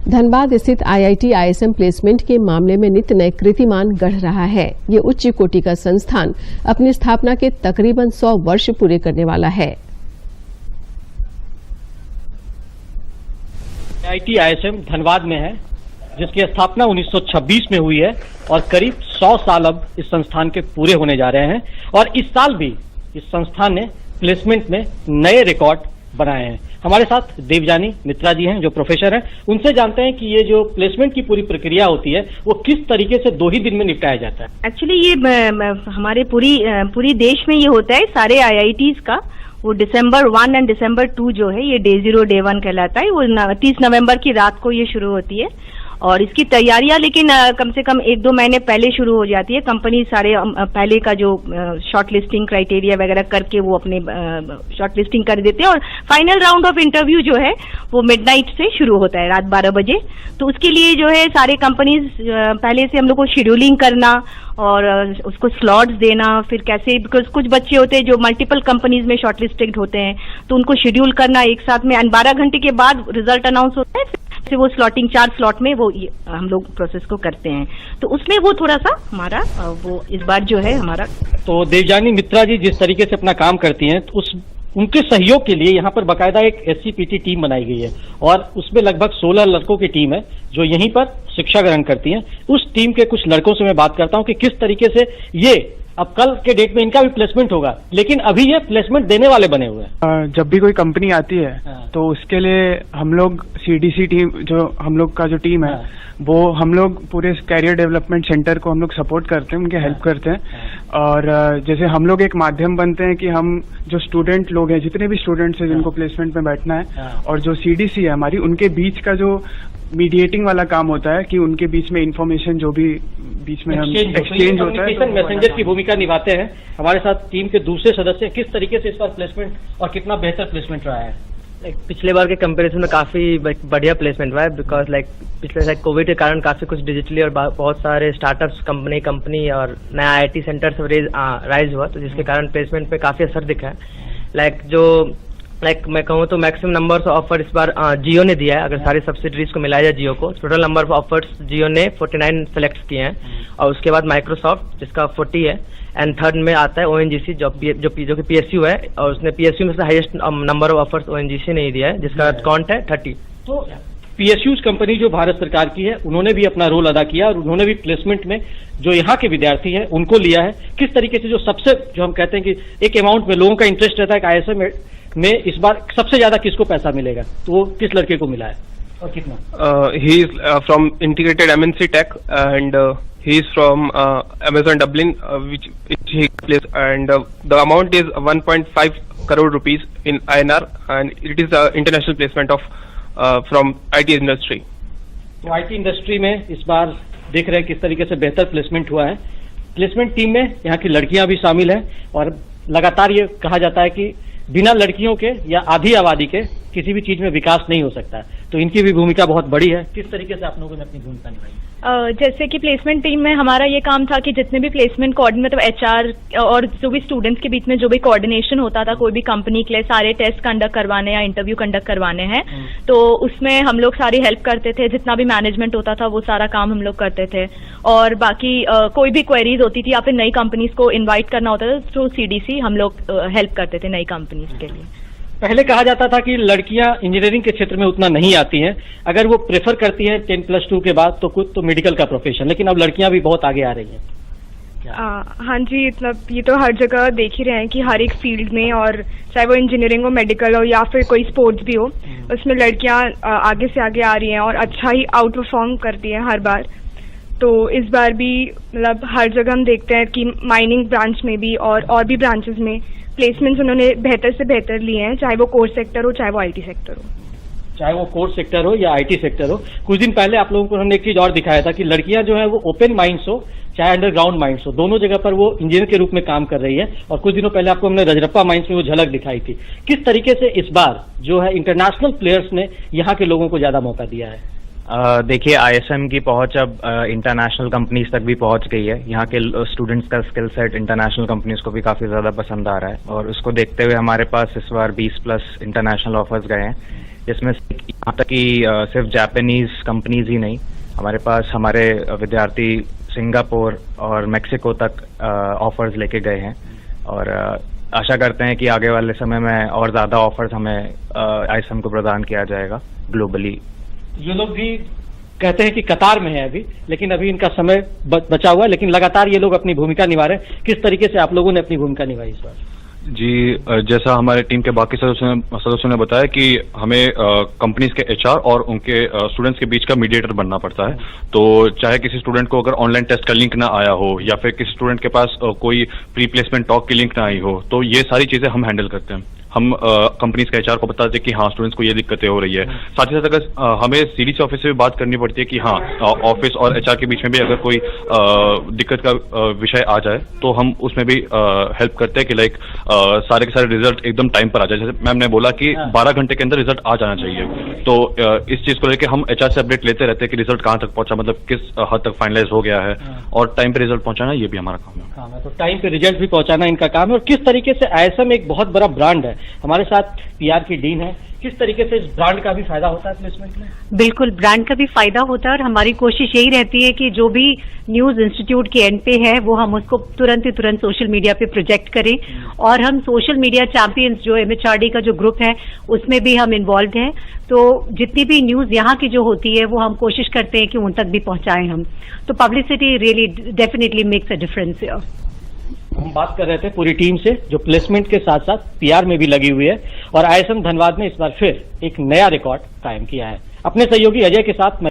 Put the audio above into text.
धनबाद स्थित IIT ISM placement के मामले में नित्य नए कीर्तिमान गढ़ रहा है। ये उच्च कोटि का संस्थान अपनी स्थापना के तकरीबन 100 वर्ष पूरे करने वाला है। IIT ISM धनबाद में है, जिसकी स्थापना 1926 में हुई है और करीब 100 साल अब इस संस्थान के पूरे होने जा रहे हैं। और इस साल भी इस संस्थान ने प्लेसमेंट में नए रिकॉर्ड बनाए हैं। हमारे साथ देवजानी मित्रा जी हैं, जो प्रोफेसर हैं। उनसे जानते हैं कि ये जो प्लेसमेंट की पूरी प्रक्रिया होती है वो किस तरीके से 2 ही दिन में निपटाया जाता है। एक्चुअली ये हमारे पूरी देश में ये होता है, सारे IITs का। वो December 1 और December 2 जो है, ये Day 0 Day 1 कहलाता है। वो 30 नवंबर की रात को ये शुरू होती है और इसकी तैयारियां लेकिन कम से कम 1-2 महीने पहले शुरू हो जाती है। कंपनी सारे पहले का जो शॉर्ट लिस्टिंग क्राइटेरिया वगैरह करके वो अपने शॉर्ट लिस्टिंग कर देते हैं और फाइनल राउंड ऑफ इंटरव्यू जो है वो मिडनाइट से शुरू होता है, रात 12 बजे। तो उसके लिए जो है सारे कंपनीज पहले से हम लोग को शेड्यूलिंग करना और उसको स्लॉट्स देना, फिर कैसे, बिकॉज कुछ बच्चे होते हैं जो मल्टीपल कंपनीज में शॉर्ट लिस्टेड होते हैं, तो उनको शेड्यूल करना एक साथ में। 12 घंटे के बाद रिजल्ट अनाउंस होता है, फिर वो स्लॉटिंग 4 स्लॉट में वो हम लोग प्रोसेस को करते हैं। तो उसमें वो थोड़ा सा हमारा वो इस बार जो है हमारा। तो देवजानी मित्रा जी जिस तरीके से अपना काम करती हैं, तो उनके सहयोग के लिए यहाँ पर बाकायदा एक SCPT टीम बनाई गई है और उसमें लगभग 16 लड़कों की टीम है जो यहीं पर शिक्षा ग्रहण करती हैं। उस टीम के कुछ लड़कों से मैं बात करता हूँ कि किस तरीके से ये अब कल के डेट में इनका भी प्लेसमेंट होगा, लेकिन अभी ये प्लेसमेंट देने वाले बने हुए हैं। जब भी कोई कंपनी आती है तो उसके लिए हम लोग CDC टीम, जो हम लोग का जो टीम है, वो हम लोग पूरे कैरियर डेवलपमेंट सेंटर को हम लोग सपोर्ट करते हैं, उनके हेल्प करते हैं। और जैसे हम लोग एक माध्यम बनते हैं कि हम जो स्टूडेंट लोग हैं, जितने भी स्टूडेंट्स हैं जिनको प्लेसमेंट में बैठना है, और जो CDC है हमारी, उनके बीच का जो मीडिएटिंग वाला काम होता है कि उनके बीच में इंफॉर्मेशन जो भी बीच में हम एक्सचेंज होता है, तो मैसेंजर की भूमिका निभाते हैं। हमारे साथ टीम के दूसरे सदस्य किस तरीके से इस बार प्लेसमेंट और कितना बेहतर प्लेसमेंट रहा है? पिछले बार के कंपैरिजन में काफी बढ़िया प्लेसमेंट हुआ है, बिकॉज पिछले कोविड के कारण काफी कुछ डिजिटली और बहुत सारे स्टार्टअप्स कंपनी और नया IIT सेंटर से राइज हुआ, तो जिसके कारण प्लेसमेंट पे काफी असर दिखा है। मैं कहूँ तो मैक्सिमम नंबर ऑफ ऑफर इस बार जियो ने दिया है। अगर सारी सब्सिडरीज को मिलाया जाए जियो को, टोटल नंबर ऑफ ऑफर्स जियो ने 49 सेलेक्ट किए हैं और उसके बाद माइक्रोसॉफ्ट जिसका 40 है, एंड थर्ड में आता है ONGC जो कि PSU है, और उसने PSU में से highest number of offers ONGC ने ही दिया है, जिसका काउंट है 30। तो PSU कंपनी जो भारत सरकार की है, उन्होंने भी अपना रोल अदा किया और उन्होंने भी प्लेसमेंट में जो यहाँ के विद्यार्थी हैं उनको लिया है। किस तरीके से जो हम कहते हैं कि एक अमाउंट में लोगों का इंटरेस्ट रहता है कि ISM में इस बार सबसे ज्यादा किसको पैसा मिलेगा, तो वो किस लड़के को मिला है और कितना? He is from integrated MNC Tech and he is from Amazon Dublin, which he plays, and the amount is 1.5 crore rupees in INR, and it is the international placement of from IT industry. तो IT industry में इस बार देख रहे हैं किस तरीके से बेहतर प्लेसमेंट हुआ है। प्लेसमेंट टीम में यहाँ की लड़कियां भी शामिल हैं और लगातार ये कहा जाता है कि बिना लड़कियों के या आधी आबादी के किसी भी चीज में विकास नहीं हो सकता, तो इनकी भी भूमिका बहुत बड़ी है। किस तरीके से आप लोगों ने अपनी भूमिका निभाई? जैसे कि प्लेसमेंट टीम में हमारा ये काम था कि जितने भी प्लेसमेंट मतलब HR और जो भी स्टूडेंट्स के बीच में जो भी कोऑर्डिनेशन होता था कोई भी कंपनी के लिए, सारे टेस्ट कंडक्ट करवाने या इंटरव्यू कंडक्ट करवाने हैं, तो उसमें हम लोग सारी हेल्प करते थे। जितना भी मैनेजमेंट होता था वो सारा काम हम लोग करते थे, और बाकी कोई भी क्वेरीज होती थी या फिर नई कंपनीज को इन्वाइट करना होता था थ्रू CDC, हम लोग हेल्प करते थे नई कंपनीज के लिए। पहले कहा जाता था कि लड़कियां इंजीनियरिंग के क्षेत्र में उतना नहीं आती हैं, अगर वो प्रेफर करती हैं 10+2 के बाद तो कुछ तो मेडिकल का प्रोफेशन, लेकिन अब लड़कियां भी बहुत आगे आ रही हैं। हाँ जी, मतलब ये तो हर जगह देख ही रहे हैं कि हर एक फील्ड में, और चाहे वो इंजीनियरिंग हो, मेडिकल हो या फिर कोई स्पोर्ट्स भी हो, उसमें लड़कियां आगे से आगे आ रही हैं और अच्छा ही आउट परफॉर्म करती हैं हर बार। तो इस बार भी मतलब हर जगह हम देखते हैं कि माइनिंग ब्रांच में भी और भी ब्रांचेस में प्लेसमेंट्स उन्होंने बेहतर से बेहतर लिए हैं, चाहे वो कोर सेक्टर हो चाहे वो IT सेक्टर हो। चाहे वो कोर सेक्टर हो या IT सेक्टर हो। कुछ दिन पहले आप लोगों को हमने एक चीज और दिखाया था कि लड़कियां जो है वो ओपन माइंड्स हो चाहे अंडरग्राउंड माइंड्स हो, दोनों जगह पर वो इंजीनियर के रूप में काम कर रही है। और कुछ दिनों पहले आपको हमने रजरप्पा माइंड्स में वो झलक दिखाई थी। किस तरीके से इस बार जो है इंटरनेशनल प्लेयर्स ने यहाँ के लोगों को ज्यादा मौका दिया है? देखिए, आईएसएम की पहुंच अब इंटरनेशनल कंपनीज तक भी पहुंच गई है। यहाँ के स्टूडेंट्स का स्किल सेट इंटरनेशनल कंपनीज को भी काफ़ी ज़्यादा पसंद आ रहा है, और उसको देखते हुए हमारे पास इस बार 20+ इंटरनेशनल ऑफर्स गए हैं, जिसमें यहाँ तक कि सिर्फ जापानीज कंपनीज ही नहीं, हमारे पास हमारे विद्यार्थी सिंगापुर और मेक्सिको तक ऑफर्स लेके गए हैं। और आशा करते हैं कि आगे वाले समय में और ज़्यादा ऑफर्स हमें आईएसएम को प्रदान किया जाएगा ग्लोबली। ये लोग भी कहते हैं कि कतार में है अभी, लेकिन अभी इनका समय बचा हुआ है, लेकिन लगातार ये लोग अपनी भूमिका निभा रहे हैं। किस तरीके से आप लोगों ने अपनी भूमिका निभाई इस बार? जी, जैसा हमारे टीम के बाकी सदस्यों ने बताया कि हमें कंपनीज के एचआर और उनके स्टूडेंट्स के बीच का मीडिएटर बनना पड़ता है। तो चाहे किसी स्टूडेंट को अगर ऑनलाइन टेस्ट का लिंक ना आया हो, या फिर किसी स्टूडेंट के पास कोई प्री प्लेसमेंट टॉक की लिंक ना आई हो, तो ये सारी चीजें हम हैंडल करते हैं। हम कंपनीज के एचआर को बताते हैं कि हाँ, स्टूडेंट्स को ये दिक्कतें हो रही है। साथ ही साथ अगर हमें सीडीसी ऑफिस से भी बात करनी पड़ती है कि हाँ, ऑफिस और एचआर के बीच में भी अगर कोई दिक्कत का विषय आ जाए, तो हम उसमें भी हेल्प करते हैं कि लाइक सारे के सारे रिजल्ट एकदम टाइम पर आ जाए। जैसे मैम ने बोला कि 12 घंटे के अंदर रिजल्ट आ जाना चाहिए, तो इस चीज को लेकर हम एचआर से अपडेट लेते रहते हैं कि रिजल्ट कहाँ तक पहुंचा, मतलब किस हद तक फाइनलाइज हो गया है, और टाइम पे रिजल्ट पहुंचाना ये भी हमारा काम है। तो टाइम पे रिजल्ट भी पहुंचाना इनका काम है। और किस तरीके से आईएसएम एक बहुत बड़ा ब्रांड है, हमारे साथ पीआर की डीन है, किस तरीके से इस ब्रांड का भी फायदा होता है प्लेसमेंट में? बिल्कुल, ब्रांड का भी फायदा होता है, और हमारी कोशिश यही रहती है कि जो भी न्यूज इंस्टीट्यूट के एंड पे है वो हम उसको तुरंत सोशल मीडिया पे प्रोजेक्ट करें। और हम सोशल मीडिया चैंपियंस जो एमएचआरडी का जो ग्रुप है उसमें भी हम इन्वॉल्व हैं, तो जितनी भी न्यूज यहाँ की जो होती है वो हम कोशिश करते हैं कि उन तक भी पहुंचाएं हम। तो publicity really definitely makes a difference here. हम बात कर रहे थे पूरी टीम से जो प्लेसमेंट के साथ साथ पीआर में भी लगी हुई है, और आईएसएम धनबाद ने इस बार फिर एक नया रिकॉर्ड कायम किया है। अपने सहयोगी अजय के साथ